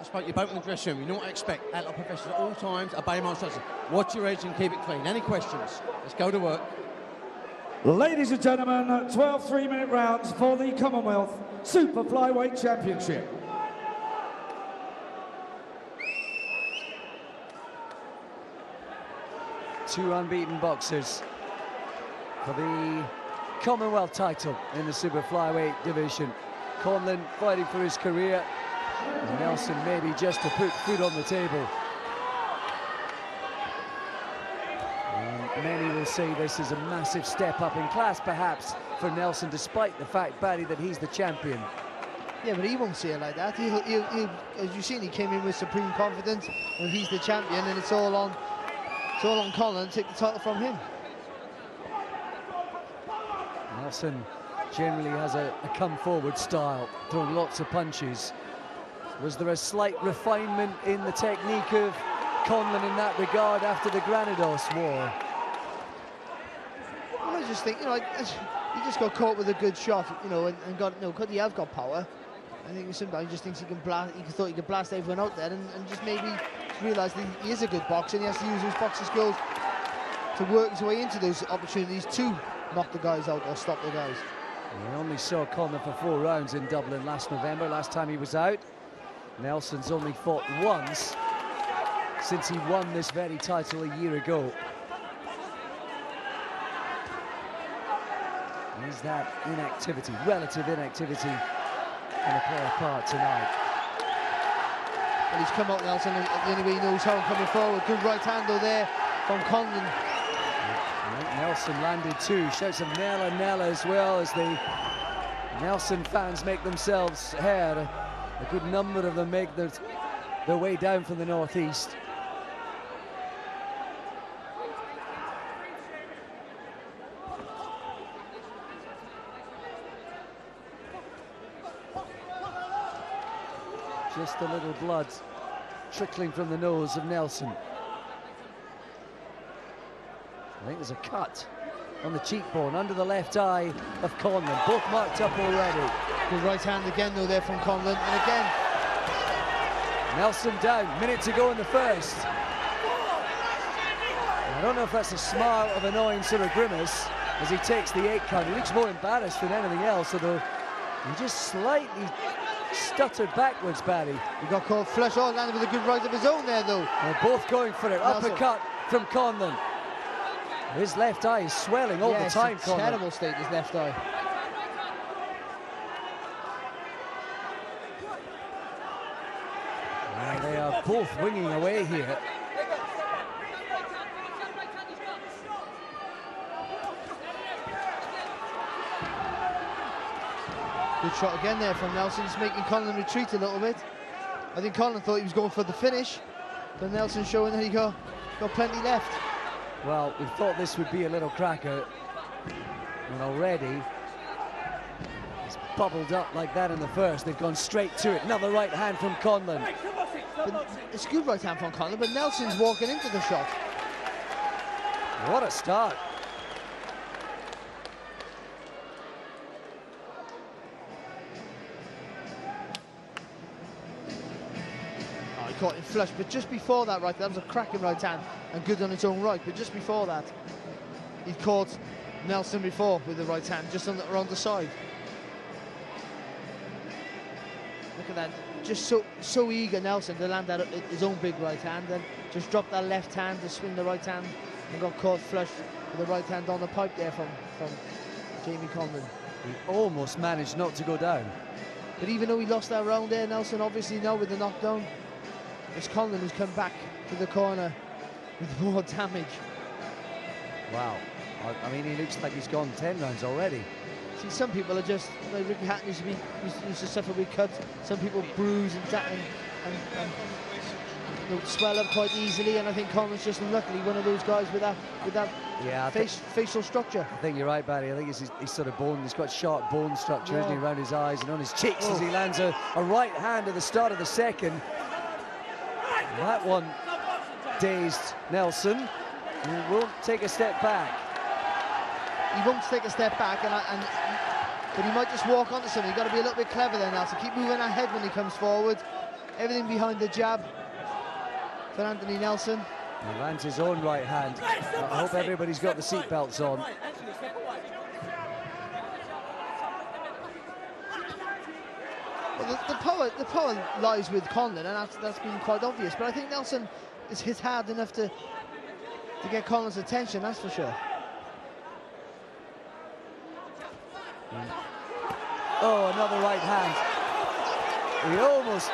spoke you both in the dressing room. You know what I expect out of professionals at all times. Obey my instructions. Watch your edge and keep it clean. Any questions? Let's go to work. Ladies and gentlemen, 12 3-minute rounds for the Commonwealth Super Flyweight Championship. Two unbeaten boxers for the Commonwealth title in the Super Flyweight division. Conlan fighting for his career, and Nelson maybe just to put food on the table. And many will say this is a massive step up in class, perhaps, for Nelson, despite the fact, Barry, that he's the champion. Yeah, but he won't see it like that. As you've seen, he came in with supreme confidence, and he's the champion, and it's all on Conlan to take the title from him. Nelson generally has a come-forward style, throwing lots of punches. Was there a slight refinement in the technique of Conlan in that regard after the Granados war? Well, I just think, you know, he just got caught with a good shot, you know, and got, you know, because he has got power. I think sometimes he just thinks he can blast. He thought he could blast everyone out there, and just maybe realised that he is a good boxer, and he has to use his boxing skills to work his way into those opportunities to knock the guys out or stop the guys. We only saw Conlan for 4 rounds in Dublin last November, last time he was out. Nelson's only fought once since he won this very title a year ago. Is that inactivity, relative inactivity, going to play a part tonight? Well, he's come out, Nelson, the only way he knows how, coming forward. Good right hander there from Conlan. Nelson landed 2. Shouts of Nella, Nella as well, as the Nelson fans make themselves heard. A good number of them make their way down from the northeast. Just a little blood trickling from the nose of Nelson. I think there's a cut on the cheekbone under the left eye of Conlan, both marked up already. Good right hand again though there from Conlan, and again Nelson down, minute to go in the first. I don't know if that's a smile of annoyance or a grimace as he takes the 8 count. He looks more embarrassed than anything else, although he just slightly stuttered backwards, Barry. He got caught flush. Oh, landed with a good right of his own there though. They're both going for it. Nelson. Uppercut from Conlan. His left eye is swelling all the time, Conlan. Terrible state, his left eye. And they are both winging away here. Good shot again there from Nelson, just making Conlan retreat a little bit. I think Conlan thought he was going for the finish, but Nelson showing that he got plenty left. Well, we thought this would be a little cracker, and already it's bubbled up like that in the first. They've gone straight to it. Another right hand from Conlan. But it's a good right hand from Conlan, but Nelson's walking into the shot. What a start. Oh, he caught him flush, but just before that that was a cracking right hand and good on its own right, but just before that he caught Nelson before with the right hand, just around the side. Look at that, just so eager Nelson to land that his own big right hand, and just dropped that left hand to swing the right hand and got caught flush with the right hand on the pipe there from Jamie Conlan. He almost managed not to go down. But even though he lost that round there, Nelson obviously now with the knockdown, it's Conlan who's come back to the corner with more damage. Wow. I mean, he looks like he's gone 10 rounds already. See, some people are just, like Ricky Hatton used to suffer with cuts. Some people bruise and you know, swell up quite easily, and I think Conlan's just luckily one of those guys with that facial structure. I think you're right, Barry. I think he's sort of bone. He's got sharp bone structure, isn't he, around his eyes and on his cheeks as he lands a right hand at the start of the second. That one dazed Nelson. He won't take a step back. He won't take a step back, but he might just walk onto something. You've got to be a little bit clever there, Nelson. Keep moving that head when he comes forward. everything behind the jab for Anthony Nelson. He lands his own right hand. I hope everybody's got the seatbelts on. Well, the power lies with Conlan, and that's been quite obvious. But I think Nelson is hit hard enough to get Conlan's attention, that's for sure. Oh, another right hand. He almost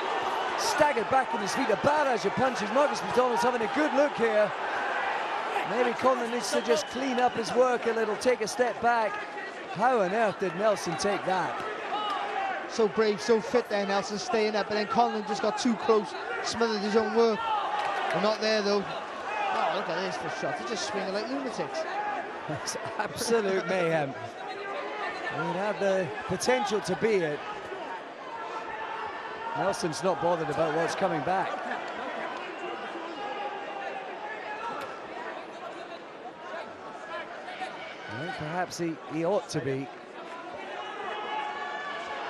staggered back in his feet. A barrage of punches. Marcus McDonald's having a good look here. Maybe Conlan needs to just clean up his work a little, take a step back. How on earth did Nelson take that? So brave, so fit there, Nelson, staying up, but then Conlan just got too close, smothered his own work. They're not there, though. Oh, look at this for shots. They're just swinging like lunatics. It's absolute mayhem. He'd have the potential to be it. Nelson's not bothered about what's coming back. I think perhaps he ought to be.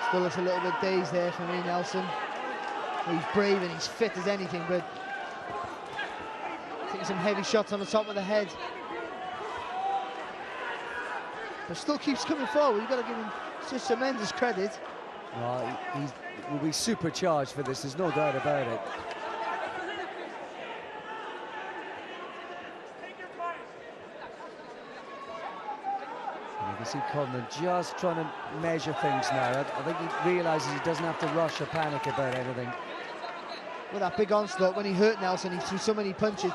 Still looks a little bit dazed there for me, Nelson. He's brave and he's fit as anything, but taking some heavy shots on the top of the head. But still keeps coming forward. You've got to give him just tremendous credit. Well, he will be supercharged for this, there's no doubt about it. And you can see Conlan just trying to measure things now. I think he realises he doesn't have to rush or panic about anything. With that big onslaught, when he hurt Nelson, he threw so many punches,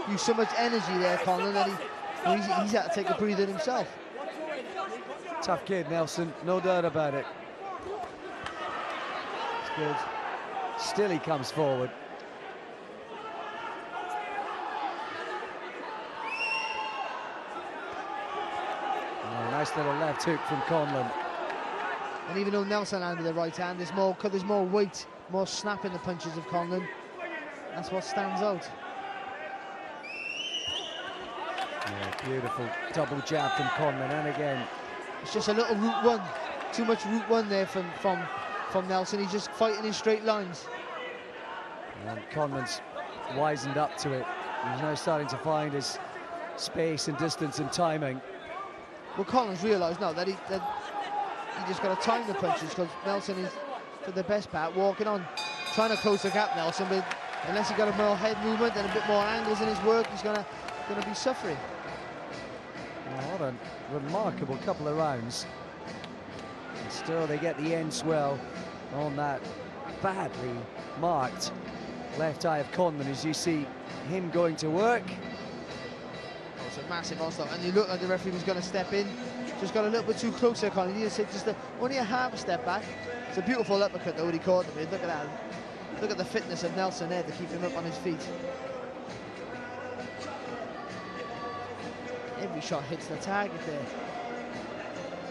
used so much energy there, Conlan, that he's had to take a breather himself. Tough kid, Nelson, no doubt about it. It's good. Still he comes forward. Oh, nice little left hook from Conlan. And even though Nelson landed the right hand, there's more weight, more snap in the punches of Conlan. That's what stands out. Yeah, beautiful double jab from Conlan, and again. It's just a little route one. Too much route one there from Nelson. He's just fighting in straight lines. And Conlan's wisened up to it. He's now starting to find his space and distance and timing. Well, Conlan's realised now that he just got to time the punches, because Nelson is, for the best part, walking on, trying to close the gap, Nelson, but unless he got a more head movement and a bit more angles in his work, he's gonna be suffering. Well, what a remarkable couple of rounds. And still they get the end swell on that badly marked left eye of Conlan as you see him going to work. Oh, it's a massive onslaught, and you look like the referee was going to step in. Just got a little bit too close there, Conlan. He just said only a half a step back. It's a beautiful uppercut though, what he caught him with. Look at that. Look at the fitness of Nelson there to keep him up on his feet. Every shot hits the target there.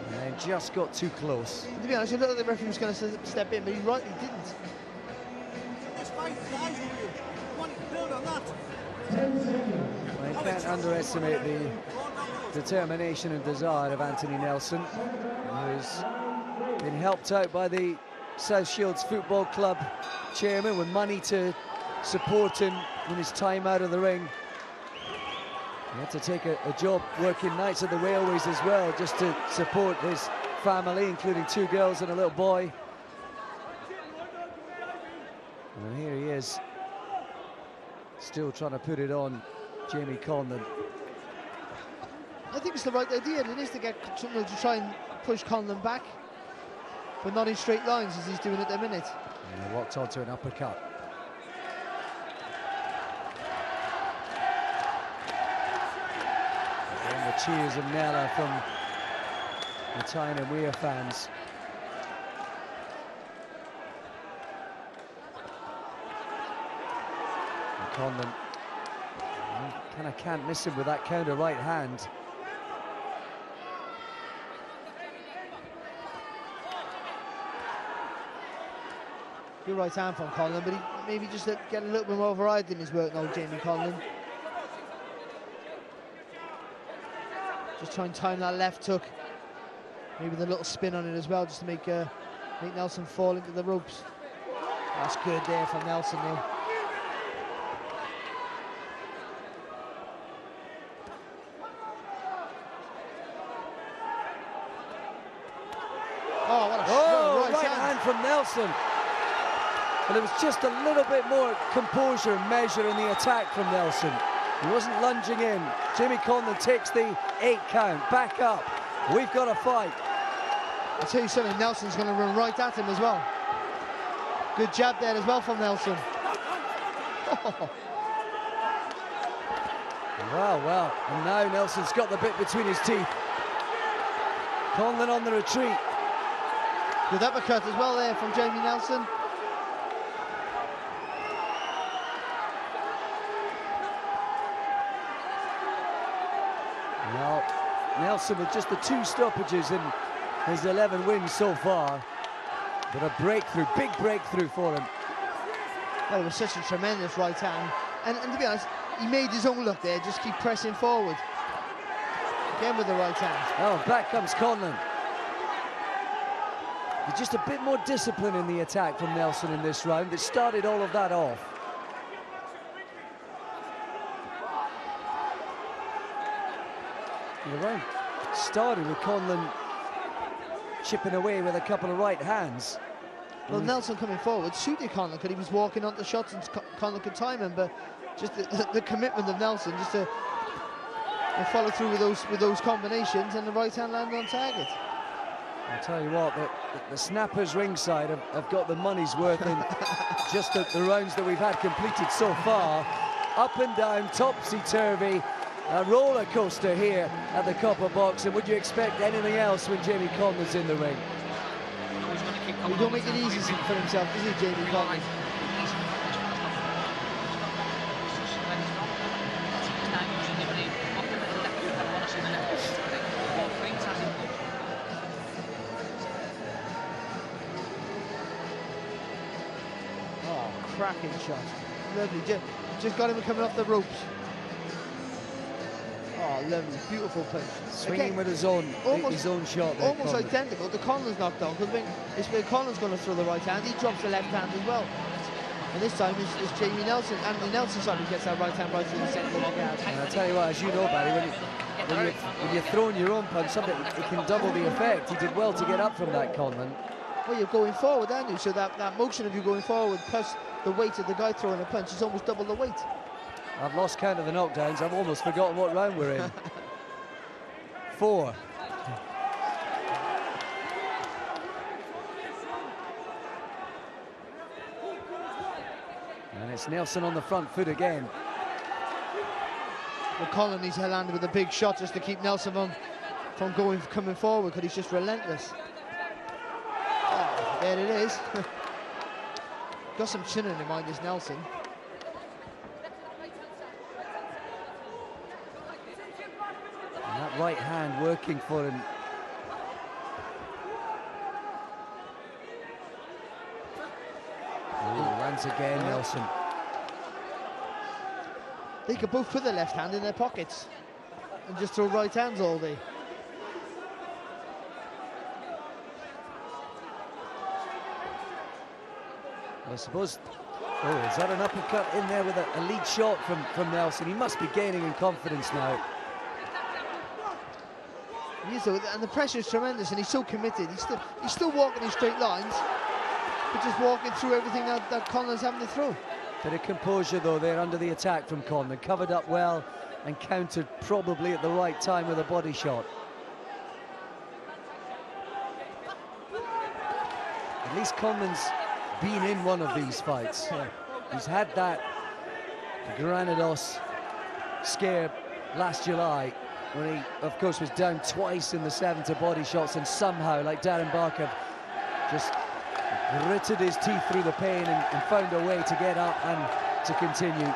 And then just got too close. And to be honest, you look like the referee was going to step in, but he rightly didn't. Well, you can't underestimate the determination and desire of Anthony Nelson, who's been helped out by the South Shields Football Club chairman with money to support him in his time out of the ring. He had to take a job working nights at the railways as well, just to support his family, including 2 girls and a little boy. And here he is, still trying to put it on Jamie Conlan. I think it's the right idea. It is to try and push Conlan back, but not in straight lines as he's doing at the minute. And he walked onto an uppercut. And the cheers of Nella from the Tyne and Weir fans. And Conlan kind of can't miss him with that counter right hand. Good right hand from Conlan, but he maybe just get a little bit more variety in his work now, Jamie Conlan. Just try and time that left hook. Maybe the little spin on it as well, just to make Nelson fall into the ropes. That's good there from Nelson, though. Oh, what a right hand from Nelson. But it was just a little bit more composure and measure in the attack from Nelson. He wasn't lunging in. Jamie Conlan takes the 8 count. Back up. We've got a fight. I'll tell you something, Nelson's going to run right at him as well. Good jab there as well from Nelson. Well. And now Nelson's got the bit between his teeth. Conlan on the retreat. Good uppercut as well there from Jamie Nelson. Now, Nelson with just the 2 stoppages in his 11 wins so far. But a breakthrough, big breakthrough for him. Well, it was such a tremendous right hand. And to be honest, he made his own look there, just keep pressing forward. Again with the right hand. Oh, back comes Conlan. Just a bit more discipline in the attack from Nelson in this round. It started all of that off. The round started with Conlan chipping away with a couple of right hands. Well, Nelson coming forward suited Conlan because he was walking onto shots and Conlan could time him, but just the commitment of Nelson just to follow through with those combinations, and the right hand landed on target. I'll tell you what, the snappers ringside have got the money's worth in just the rounds that we've had completed so far. Up and down, topsy-turvy, a roller coaster here at the Copper Box. And would you expect anything else when Jamie Conlan's in the ring? He don't make it easy for himself, does he, Jamie Conlan? Cracking shot. Lovely. Just got him coming off the ropes. Oh, lovely. Beautiful punch. Swinging again, with his own shot there, almost Conlan. identical to Conlan's knockdown, because when Conlan's going to throw the right hand, he drops the left hand as well. And this time it's Jamie Nelson. Anthony Nelson suddenly gets that right hand right through the centre of the guard. And I'll tell you what, as you know, Barry, when you're throwing your own punch, something it can double the effect. He did well to get up from that, Conlan. Well, you're going forward, aren't you? So that motion of you going forward plus the weight of the guy throwing a punch is almost double the weight. I've lost count of the knockdowns. I've almost forgotten what round we're in. 4. And it's Nelson on the front foot again. Well, Conlan needs to land with a big shot just to keep Nelson from coming forward, because he's just relentless. Oh, there it is. Got some chin in him, this Nelson. And that right hand working for him. Ooh, lands again, Nelson. They could both put their left hand in their pockets and just throw right hands all day. I suppose. Oh, is that an uppercut in there with a lead shot from Nelson? He must be gaining in confidence now. He is, though, and the pressure is tremendous, and he's so committed. He's still walking in straight lines, but just walking through everything that Conlan's having to throw. Bit of composure though there under the attack from Conlan. Covered up well and countered probably at the right time with a body shot. At least Conlan's been in one of these fights. He's had that Granados scare last July, when he, of course, was down twice in the 7 to body shots, and somehow, like Darren Barker, just gritted his teeth through the pain and found a way to get up and to continue.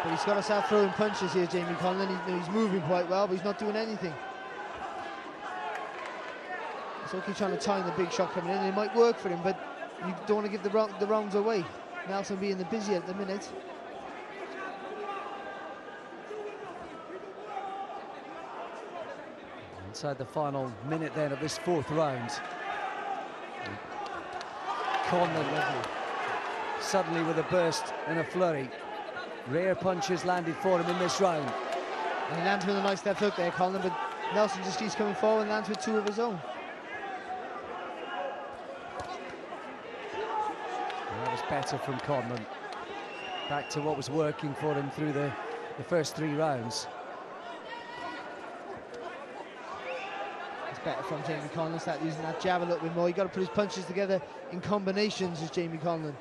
But he's got to start throwing punches here, Jamie Conlan. He's moving quite well, but he's not doing anything. So he's trying to time the big shot coming in, and it might work for him, but you don't want to give the rounds away. Nelson being the busy at the minute. Inside the final minute then of this 4th round. Conlan suddenly with a burst and a flurry. Rare punches landed for him in this round. And he lands with a nice left hook there, Conlan, but Nelson just keeps coming forward and lands with 2 of his own. And that was better from Conlan. Back to what was working for him through the first 3 rounds. It's better from Jamie Conlan, start using that jab a little bit more. You've got to put his punches together in combinations as Jamie Conlan.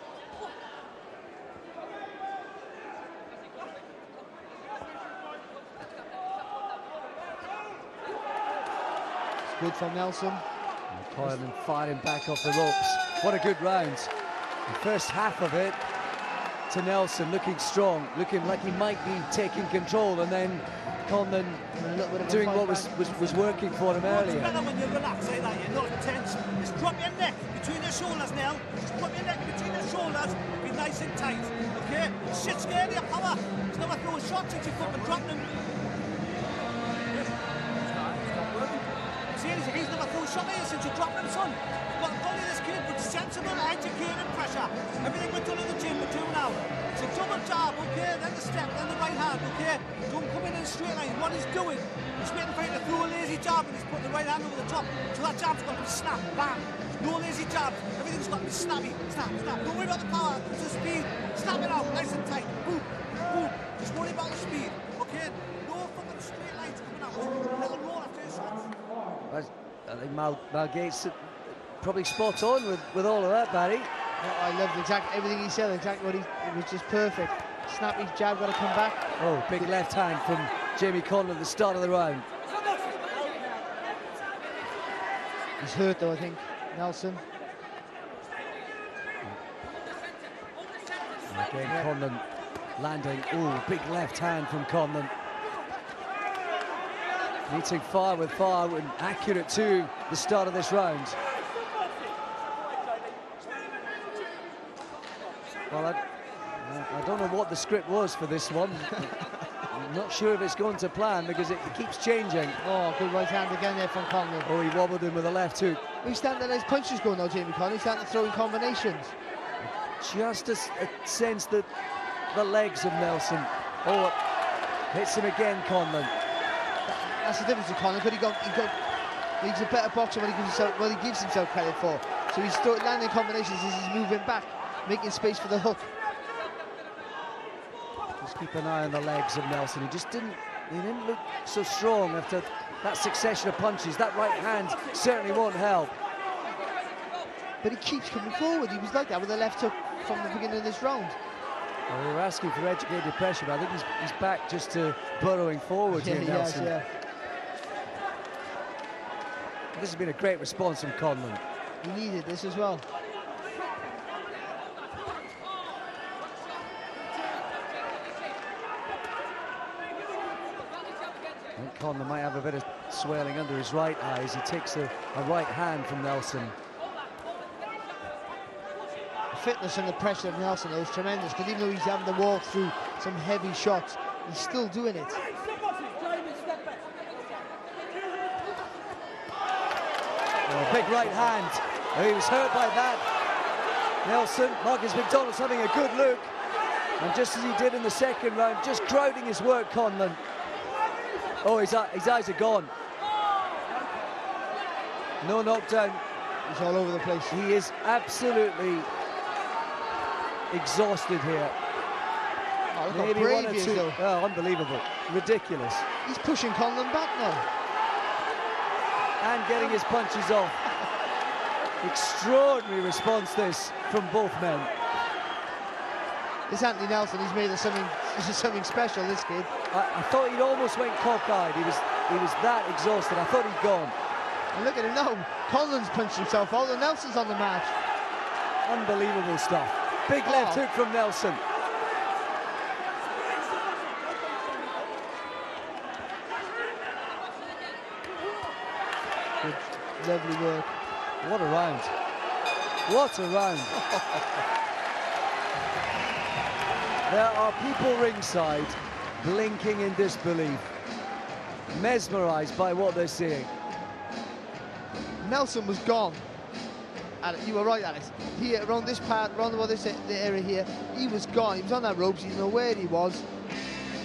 It's good from Nelson. And Conlan firing back off the ropes. What a good round. The first half of it to Nelson, looking strong, looking like he might be taking control, and then Conlan doing what was working for him earlier. It's better when you relax like that, you're not tense. Just drop your neck between your shoulders, Nell. Just drop your neck between your shoulders, be nice and tight, okay? Shit scared of your power. He's never throwing shots since you fucking dropped him. See, he's never thrown a shot at you since you dropped him, son. You've got to bully this kid with sensible, educated pressure. Everything we've done in the gym, we're doing now. It's a double jab, okay? Then the step, then the right hand, okay? Don't come in a straight line. What he's doing, he's waiting for you to throw a lazy jab and he's putting the right hand over the top. So that jab's got to be snap, bam. No lazy jabs. Everything's got to be snappy. Snap, snap. Don't worry about the power. It's the speed. Snap it out, nice and tight. Boom, boom. Just worry about the speed, okay? No fucking straight lines coming out. Little roll after your shots. I think Mal Gates probably spot on with all of that, Barry. I loved everything he said, exactly what it was just perfect. Snappy jab, got to come back. Oh, big left hand from Jamie Conlan at the start of the round. He's hurt though, I think, Nelson. Again, Conlan landing. Oh, big left hand from Conlan. Meeting fire with fire and accurate to the start of this round. Well, I don't know what the script was for this one. I'm not sure if it's going to plan because it keeps changing. Oh, good right hand again there from Conlan. Oh, he wobbled him with a left hook. He's starting to let his punches go now, Jamie Conlan. He's starting to throw in combinations. Just a sense that the legs of Nelson. Oh, hits him again, Conlan. That's the difference with Conlan. He's a better boxer when he gives himself credit for. So he's landing combinations as he's moving back, making space for the hook. Just keep an eye on the legs of Nelson. He didn't look so strong after that succession of punches. That right hand certainly won't help. But he keeps coming forward. He was like that with the left hook from the beginning of this round. Well, we were asking for educated pressure, but I think he's back just to burrowing forward here, Nelson. Yeah. This has been a great response from Conlan. He needed this as well. I think Conlan might have a bit of swelling under his right eye as he takes a right hand from Nelson. The fitness and the pressure of Nelson is tremendous, because even though he's having to walk through some heavy shots, he's still doing it. Oh, big right hand. Oh, he was hurt by that. Nelson, Marcus McDonald's having a good look. And just as he did in the second round, just crowding his work, Conlan. Oh, his eyes are gone. No knockdown. He's all over the place. He is absolutely exhausted here. Oh, look Maybe how brave one or he is, two. though. Oh, unbelievable. Ridiculous. He's pushing Conlan back now. And getting his punches off. Extraordinary response this from both men. This Anthony Nelson, he's made something special, this kid. I thought he'd almost went cockeyed. He was that exhausted. I thought he'd gone. And look at him now. Conlan's punched himself, although Nelson's on the mat. Unbelievable stuff. Big left hook from Nelson. Good, lovely work. What a round. What a round. There are people ringside blinking in disbelief, mesmerized by what they're seeing. Nelson was gone. You were right, Alex. Here, around this part, around the area here, he was gone. He was on that ropes. He didn't know where he was.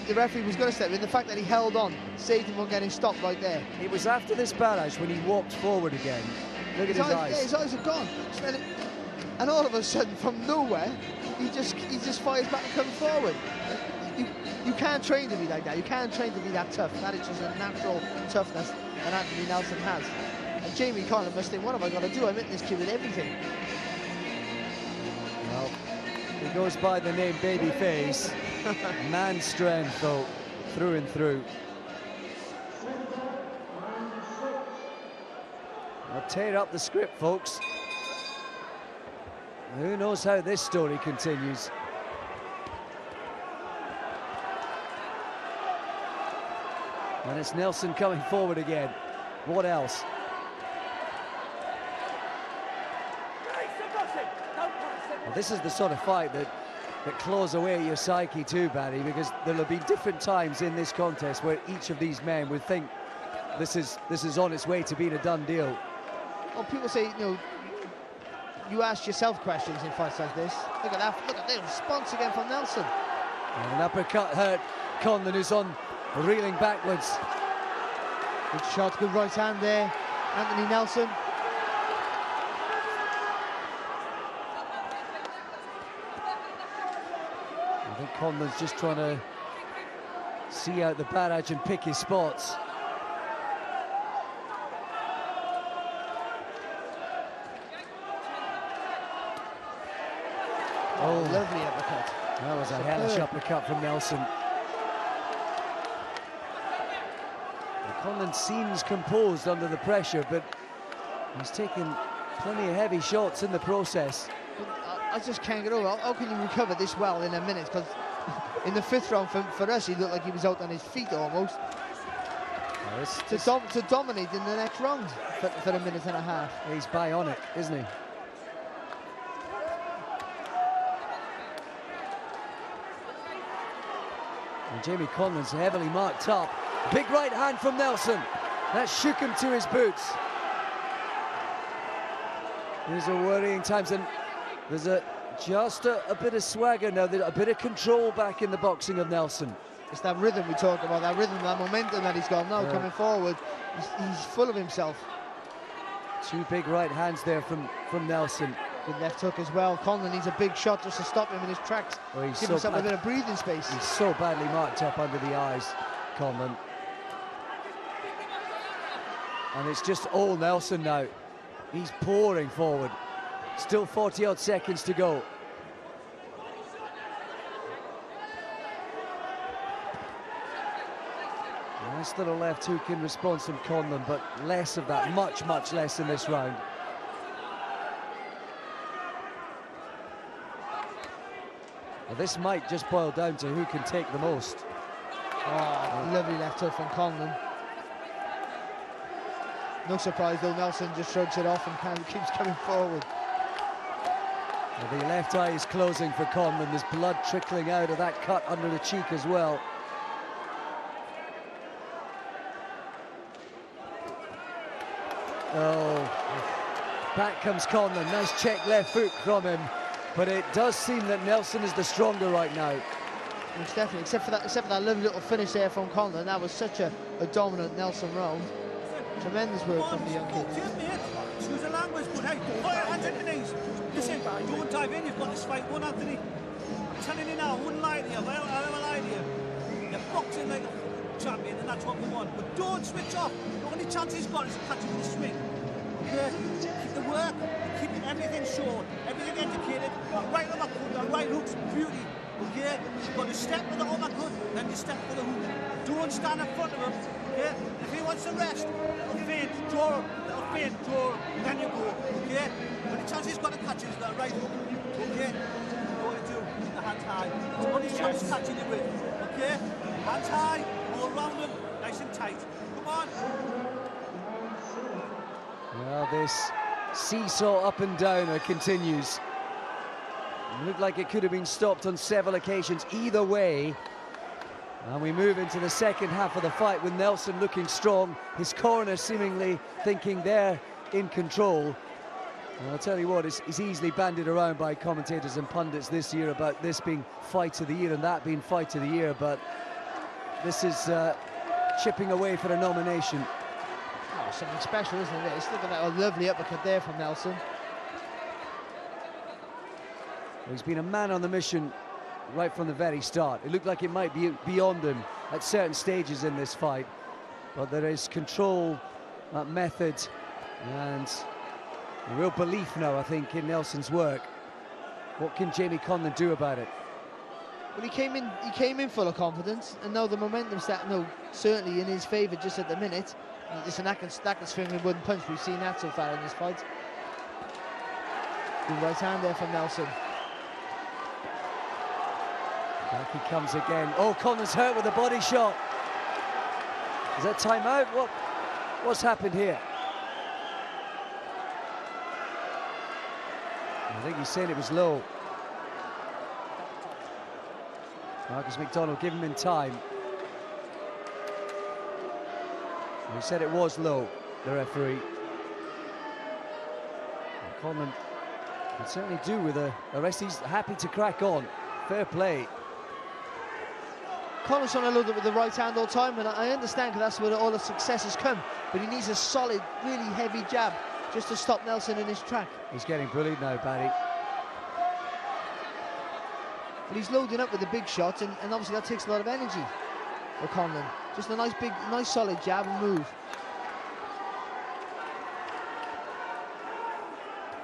The referee was going to step in. The fact that he held on saved him from getting stopped right there. It was after this barrage when he walked forward again. Look at his eyes. Yeah, his eyes are gone. And all of a sudden, from nowhere, he just fires back and comes forward. You can't train to be like that. You can't train to be that tough. That is just a natural toughness that Anthony Nelson has. And Jamie Conlan must think, what have I got to do? I'm hitting this kid with everything. Well, he goes by the name Babyface. Man strength, though, through and through. I'll tear up the script, folks. Who knows how this story continues? And it's Nelson coming forward again. What else? Well, this is the sort of fight that claws away at your psyche too, Barry, because there'll have been different times in this contest where each of these men would think this is on its way to being a done deal. Well, people say, you know, you ask yourself questions in fights like this. Look at that! Look at the response again from Nelson. And an uppercut hurt Conlan, who's on reeling backwards. Good shot, good right hand there, Anthony Nelson. I think Conlan's just trying to see out the barrage and pick his spots. Oh, lovely uppercut. That was a hellish uppercut from Nelson. Conlan seems composed under the pressure, but he's taken plenty of heavy shots in the process. I just can't get over. How can you recover this well in a minute? Because in the 5th round, for us, he looked like he was out on his feet almost. To dominate in the next round for a minute and a half. He's bionic, isn't he? And Jamie Conlan's heavily marked up. Big right hand from Nelson. That shook him to his boots. These are worrying times, and there's just a bit of swagger now, a bit of control back in the boxing of Nelson. It's that rhythm we talked about, that rhythm, that momentum that he's got now coming forward. He's full of himself. 2 big right hands there from Nelson. Good left hook as well. Conlan needs a big shot just to stop him in his tracks. Well, give himself a bit of breathing space. He's so badly marked up under the eyes, Conlan. And it's just all Nelson now. He's pouring forward. Still 40-odd seconds to go. Nice little left hook in response from Conlan, but less of that, much less in this round. Well, this might just boil down to who can take the most. Oh, lovely left hook from Conlan. No surprise though, Nelson just shrugs it off and keeps coming forward. Well, the left eye is closing for Conlan. There's blood trickling out of that cut under the cheek as well. Oh, back comes Conlan. Nice check left foot from him. But it does seem that Nelson is the stronger right now. Most definitely, except for that lovely little finish there from Conlan. That was such a dominant Nelson round. Tremendous work from the young kid. Excuse the language, but hey, put your hands in the knees. Listen, don't dive in, you've got this fight won, Anthony. I'm telling you now, I wouldn't lie to you, I'll never lie to you. You're boxing like a champion, and that's what we want. But don't switch off. The only chance he's got is to catch you with a swing. Okay? Keep the work, keep everything short, everything educated. Right uppercut, the right hook's beauty. Okay? You've got to step with the uppercut, then you step with the hook. Don't stand in front of him. Okay? If he wants to rest, little feint, draw him, little feint, draw him, then you go. Okay? But the chance he's got to catch you is that right hook. Okay? What you do, keep the hands high. It's only chance catching you with. Okay? Hands high, all around him, nice and tight. Come on. Well, this seesaw up and down continues. It looked like it could have been stopped on several occasions either way. And we move into the second half of the fight with Nelson looking strong, his corner seemingly thinking they're in control. Well, I'll tell you what, it's easily bandied around by commentators and pundits this year about this being fight of the year and that being fight of the year, but this is chipping away for a nomination. Oh, something special, isn't it? Look at that lovely uppercut there from Nelson. Well, he's been a man on the mission right from the very start. It looked like it might be beyond him at certain stages in this fight, but there is control, method, and a real belief now, I think, in Nelson's work. What can Jamie Conlan do about it? Well, he came in full of confidence, and now the momentum's certainly in his favour just at the minute. Listen, that can swing with wooden punch. We've seen that so far in this fight. Good right hand there from Nelson. Back he comes again. Oh, Conlan's hurt with a body shot. Is that timeout? What's happened here? I think he's saying it was low. Marcus McDonald, give him in time. He said it was low, the referee. And Conlan can certainly do with a rest. He's happy to crack on. Fair play. Conlan's trying to load it with the right hand all the time, and I understand because that's where all the success has come. But he needs a solid, really heavy jab just to stop Nelson in his track. He's getting bullied now, Barry. But he's loading up with the big shots, and obviously that takes a lot of energy for Conlan. Just a nice solid jab and move.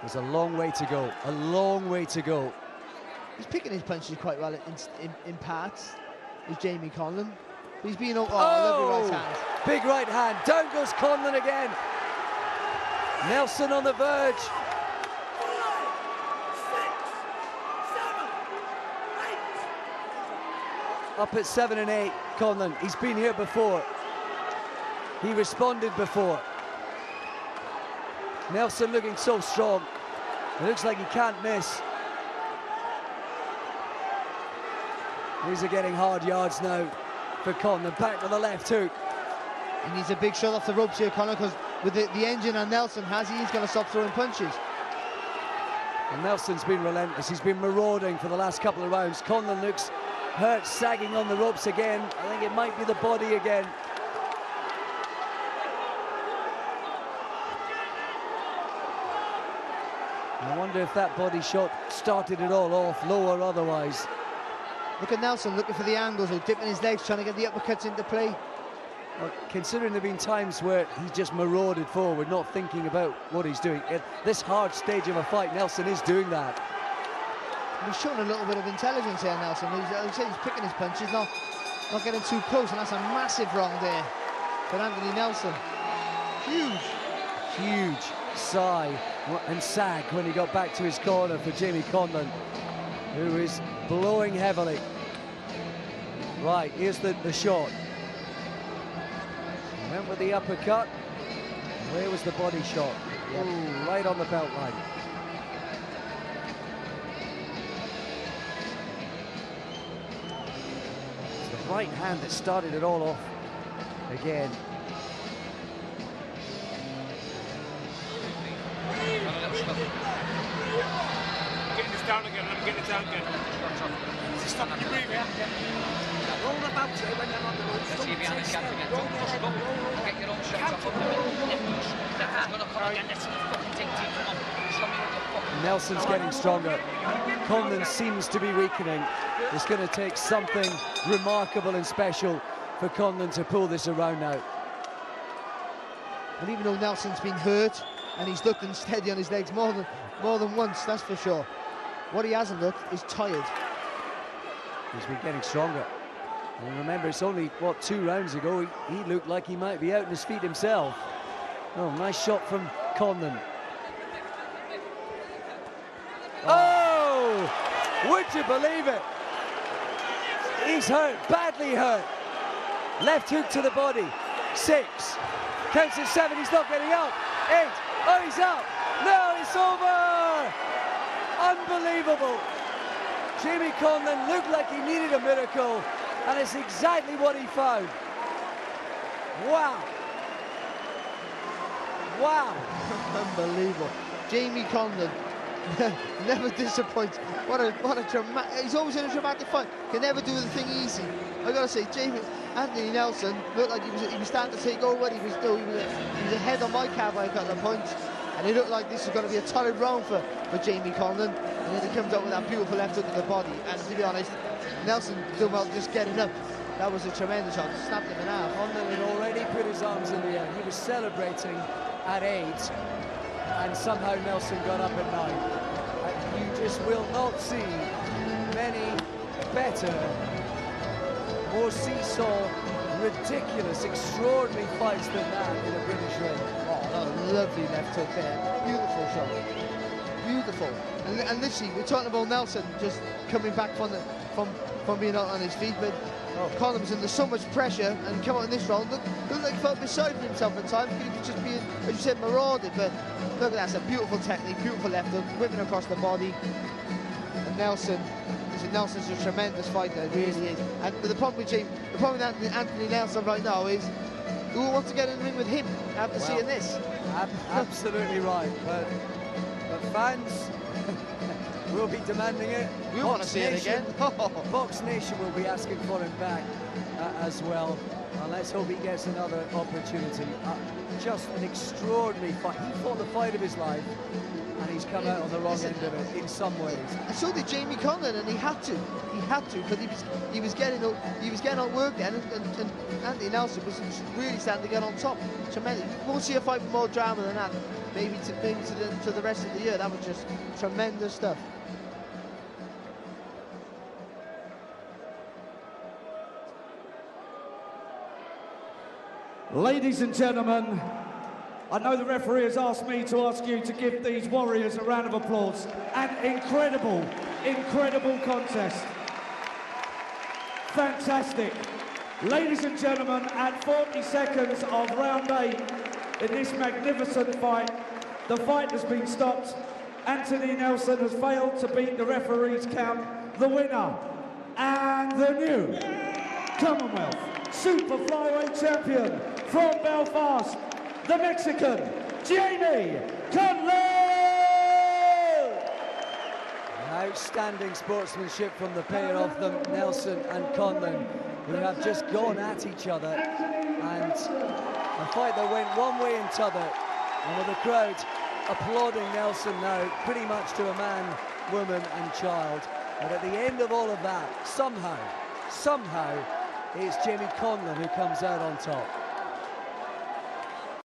There's a long way to go, a long way to go. He's picking his punches quite well in parts, is Jamie Conlan. But he's being lovely right hand. Big right hand, down goes Conlan again. Nelson on the verge. Up at 7 and 8, Conlan. He's been here before. He responded before. Nelson looking so strong. It looks like he can't miss. These are getting hard yards now for Conlan. Back with the left hook. He needs a big shot off the ropes here, Conlan, because with the engine on Nelson he's going to stop throwing punches. And Nelson's been relentless. He's been marauding for the last couple of rounds. Conlan looks hurt, sagging on the ropes again. I think it might be the body again. I wonder if that body shot started it all off, low or otherwise. Look at Nelson looking for the angles, or dipping his legs, trying to get the uppercuts into play. Well, considering there have been times where he's just marauded forward, not thinking about what he's doing. At this hard stage of a fight, Nelson is doing that. He's showing a little bit of intelligence here, Nelson. He's picking his punches, not getting too close, and that's a massive wrong there for Anthony Nelson. Huge sigh and sag when he got back to his corner for Jamie Conlan, who is blowing heavily. Right, here's the shot. He went with the uppercut. Where was the body shot? Yep. Ooh, right on the belt line. It's the right hand that started it all off again. Getting this down again, let me get it down again. Stop your breathing. Roll about it when they're on the ropes. Let's see if you have a chance again. Don't push it up. Get your own shots off of them. The hand's going to come again. Let's fucking take deep. Come on. Show me what you're fucking... Nelson's getting stronger. Conlan seems to be weakening. It's going to take something remarkable and special for Conlan to pull this around now. And even though Nelson's been hurt, and he's looked unsteady on his legs more than once, that's for sure. What he hasn't looked is tired. He's been getting stronger. And remember, it's only, what, 2 rounds ago, he looked like he might be out on his feet himself. Oh, nice shot from Conlan. Oh! Would you believe it? He's hurt, badly hurt. Left hook to the body. 6. Counts at 7, he's not getting up. 8. Oh, he's up. No, it's over. Unbelievable. Jamie Conlan looked like he needed a miracle, and it's exactly what he found. Wow. Wow. Unbelievable. Jamie Conlan never disappoints. What a dramatic. He's always in a dramatic fight. Can never do the thing easy. I gotta say, Anthony Nelson looked like he was starting to take over. He was ahead on my cab by a couple of points, and it looked like this was going to be a torrid round for Jamie Conlan. And then he comes out with that beautiful left hook to the body. And to be honest, Nelson doing well just getting up. That was a tremendous shot. Snapped him in half. Conlan had already put his arms in the air. He was celebrating at 8, and somehow Nelson got up at 9. You just will not see many better, more seesaw, ridiculous, extraordinary fights than that in a British ring. Oh, that was a lovely left hook there. Beautiful shot. Beautiful. And literally, we're talking about Nelson just coming back from being out on his feet, but Conlan was under so much pressure and come out in this round. Looked like he felt beside himself at times. He was just being, as you said, marauded. But look at that, it's a beautiful technique, beautiful left hook, whipping across the body. And Nelson's a tremendous fighter, it really is. And the problem with Anthony Nelson right now is who wants to get in the ring with him after seeing this? Absolutely right, but fans will be demanding it. We want to see it again. Box Nation will be asking for him back as well. And let's hope he gets another opportunity. Just an extraordinary fight. He fought the fight of his life, and he's come out on the wrong end of it in some ways. And so did Jamie Conlan, and he had to, because he was getting outworked then, and Anthony Nelson was really starting to get on top. Tremendous. We won't see a fight with more drama than that. Maybe to the rest of the year. That was just tremendous stuff. Ladies and gentlemen, I know the referee has asked me to ask you to give these warriors a round of applause. An incredible, incredible contest. Fantastic. Ladies and gentlemen, at 40 seconds of round 8 in this magnificent fight, the fight has been stopped. Anthony Nelson has failed to beat the referee's count. The winner and the new Commonwealth Super Flyweight Champion from Belfast, the Mexican, Jamie Conlan! Outstanding sportsmanship from the pair of them, Nelson and Conlan, who have just gone at each other, and a fight that went one way and t'other, and with the crowd applauding Nelson now, pretty much to a man, woman and child. But at the end of all of that, somehow, it's Jamie Conlan who comes out on top.